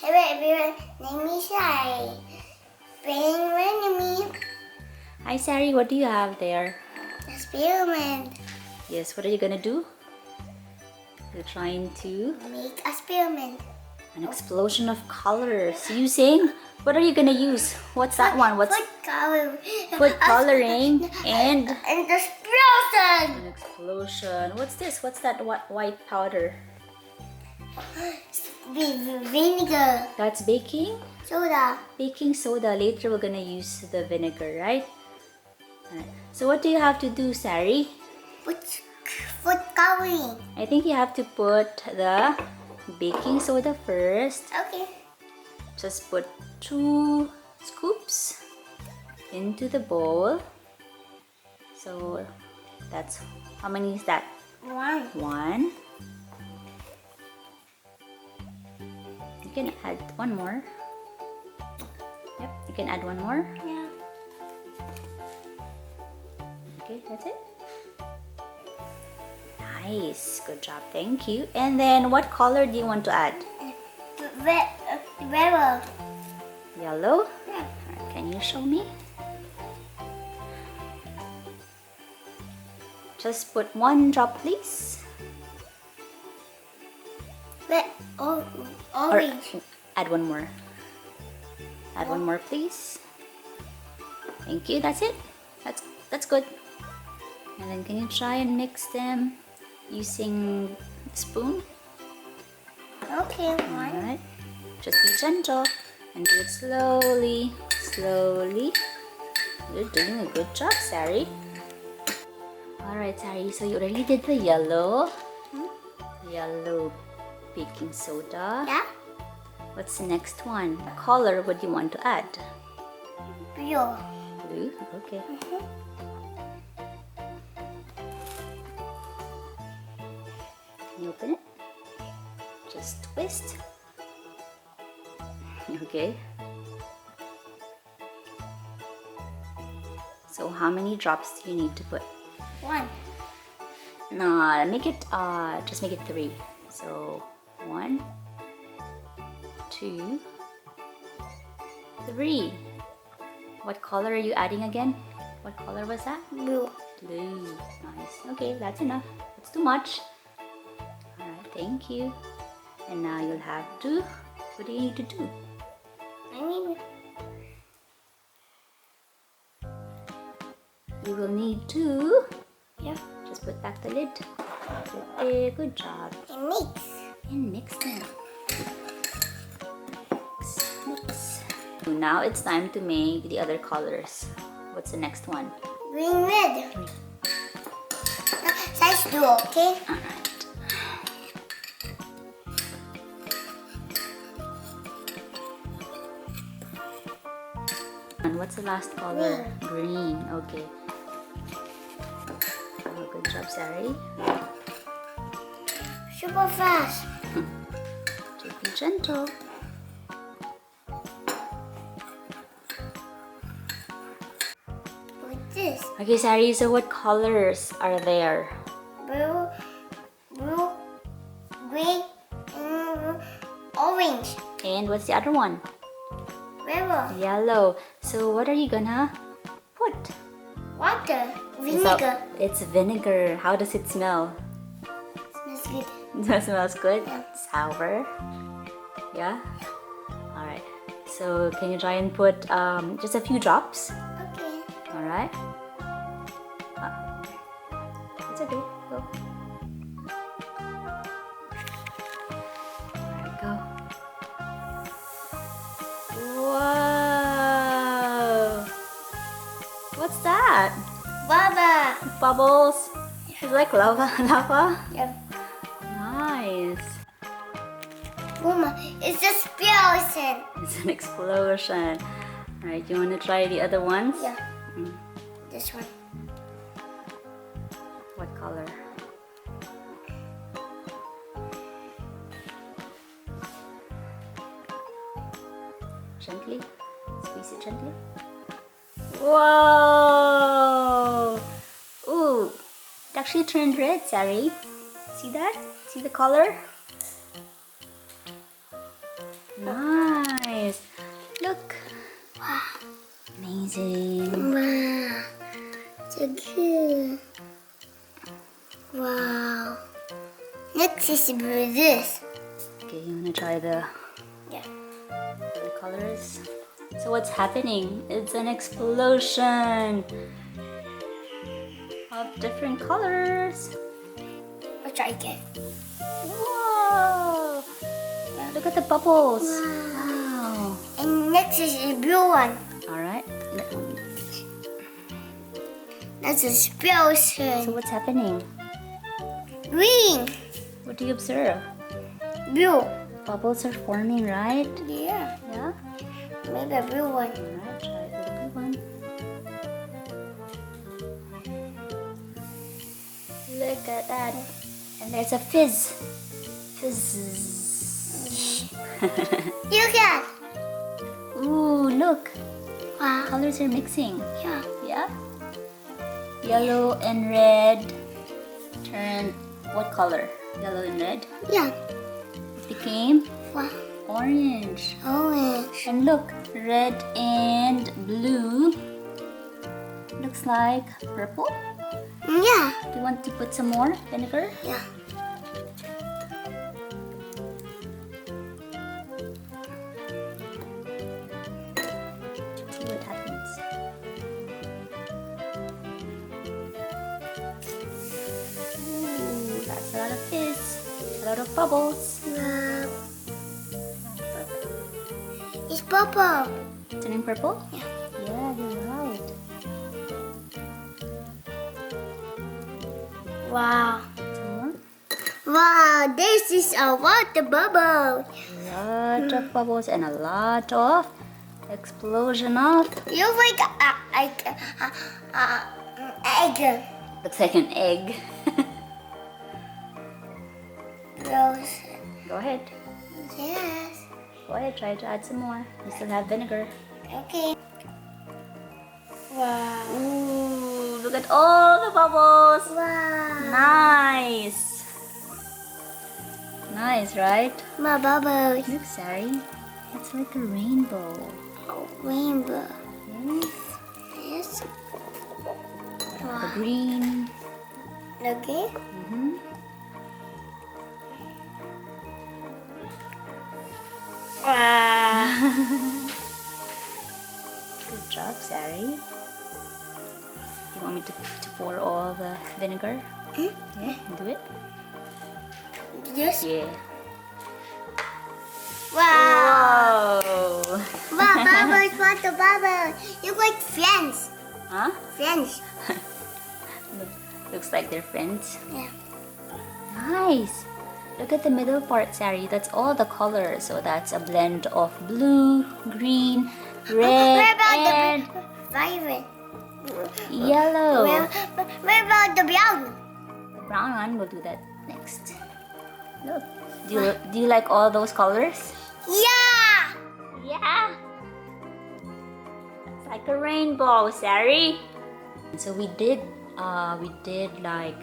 Hey, everyone. Name is Sari. Playing with me. Hi Sari, what do you have there? Experiment. Yes, what are you gonna do? You're trying to Make experiment. an explosion of colors using, what are you gonna use? What's that one? What's food color? food coloring and And the explosion. an explosion? What's this? What's that white powder? Vinegar. That's Soda. baking soda. Later we're gonna use the vinegar, right? Alright. So what do you have to do, Sari? Put food coloring. I think you have to put the baking soda first. Okay. Just put 2 scoops into the bowl. So that's, how many is that? 1. 1. You can add 1 more. Yep, you can add 1 more. Yeah. Okay, that's it. Nice, good job, thank you. And then what color do you want to add? Red. Yellow? Yeah. Alright, can you show me? Just put 1 drop, please. Red. Or Orange. add 1 more. Add 1 more, please. Thank you. That's it. That's good. And then can you try and mix them using spoon? Okay. 1. Alright. Just be gentle and do it slowly, slowly. You're doing a good job, Sari. Alright, Sari. So you already did the yellow. Yellow baking soda. Yeah. What's the next one? What color would you want to add? Blue. Blue? Okay. Can you open it? Just twist. Okay. So how many drops do you need to put? 1. No, make it just make it 3. So 1, 2, 3. What color are you adding again? What color was that? Blue. Blue. Nice. Okay, that's enough. That's too much. Alright, thank you. And now you'll have to, what do you need to do? You will need to, Yeah. just put back the lid. Okay, good job. And mix. And mix them. Mix. Now it's time to make the other colors. What's the next one? Green, red. Size 2, okay? Alright. And what's the last color? Green. Okay. Oh, good job, Sari. Super fast. Just be gentle. With this. Okay, Sari, so what colors are there? Blue, green, and orange. And what's the other one? Red. Yellow. So what are you gonna put? Water. Is that- Vinegar. It's vinegar. How does it smell? Smells good. That smells good. Yeah. Sour. Yeah. All right. So can you try and put just a few drops? Okay. All right. It's okay. Go. All right, go. Whoa! What's that? Baba. Bubbles. It's like lava. Lava. Yeah. Nice. Mama, it's a explosion. It's an explosion. All right. You want to try the other ones? Yeah. Mm. This one. What color? Gently. Squeeze it gently. Whoa! Ooh, it actually turned red, Sari. See that? See the color? Nice. Look. Wow. Amazing. Wow. So good. Wow. Next is this. Okay, you wanna try the Yeah. colors? So what's happening? It's an explosion of different colors. I'll try again. Whoa! Look at the bubbles. Wow. And next is the blue one. All right. That's a explosion. So what's happening? Green. What do you observe? Blue. Bubbles are forming, right? Yeah. Yeah. Maybe a blue one. All right. Try the blue one. Look at that. And there's a fizz. Fizz. You can. Ooh, look. Wow. Colors are mixing. Yeah. Yeah. Yellow and red turn what color? Yellow and red. Yeah. It became Wow. orange. Orange. And look, red and blue looks like purple. Yeah. Do you want to put some more vinegar? Yeah. See what happens. Ooh, that's a lot of fizz, a lot of bubbles. Wow. It's purple. Turning purple? Yeah. Yeah, you're right. Wow. Some more? Wow. This is a water bubble. A lot of bubbles and a lot of explosion of. You like egg. Looks like an egg. Rose. Go ahead. Yes. Go ahead, try to add some more. You still have vinegar. Okay. Wow. Ooh, look at all the bubbles. Wow. Nice. Nice, right? My bubbles. Look, Sari. It's like a rainbow. Oh, rainbow. Yes. Yes. The green. Okay. Mm-hmm. Wow. Good job, Sari. You want me to pour all the vinegar? Yeah, do it. Yes. Yeah. Wow. Whoa. Wow, bubbles, water bubbles. You like friends. Huh? Friends. Looks like they're friends. Yeah. Nice. Look at the middle part, Sari. That's all the colors. So that's a blend of blue, green, red, Where about and the violet? yellow. Where about the brown? The brown one, we'll do that next. Look. Do you like all those colors? Yeah. Yeah. It's like a rainbow, Sari. So we did like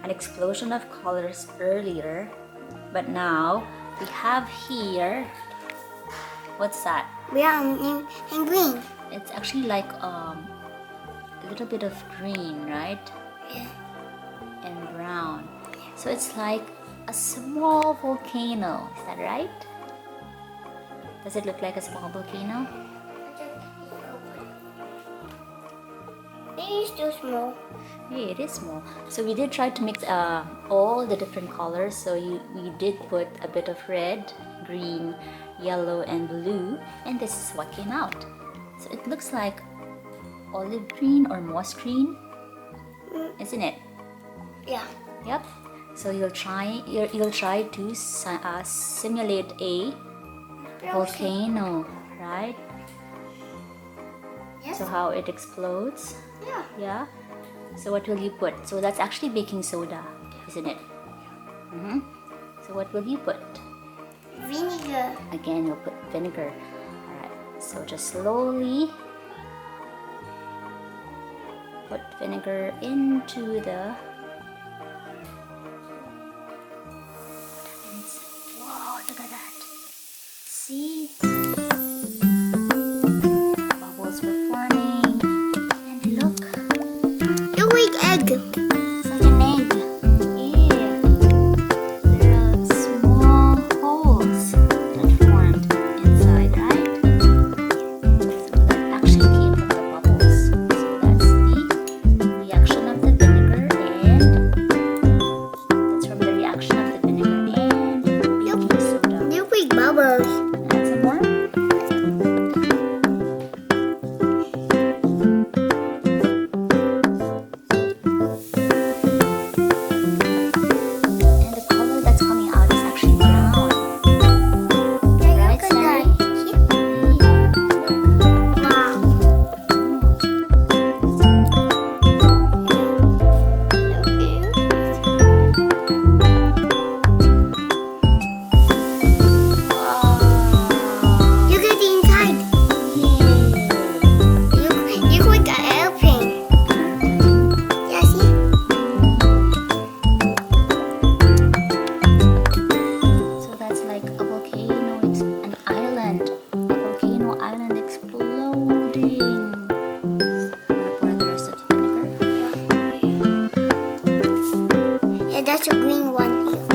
an explosion of colors earlier, but now we have here, what's that? Brown and green. It's actually like a little bit of green, right? Yeah. And brown. So it's like a small volcano. Is that right? Does it look like a small volcano? It is too small. Yeah, it is small. So we did try to mix all the different colors. So we did put a bit of red, green, yellow, and blue, and this is what came out. So it looks like olive green or moss green, isn't it? Yeah. Yep. So you'll try to simulate a volcano, right? Yes. So how it explodes. Yeah. Yeah. So what will you put? So that's actually baking soda, isn't it? Mm-hmm. So what will you put? Vinegar. Again, you'll put vinegar. Alright. So just slowly put vinegar into the. Whoa! Look at that. See? turning one.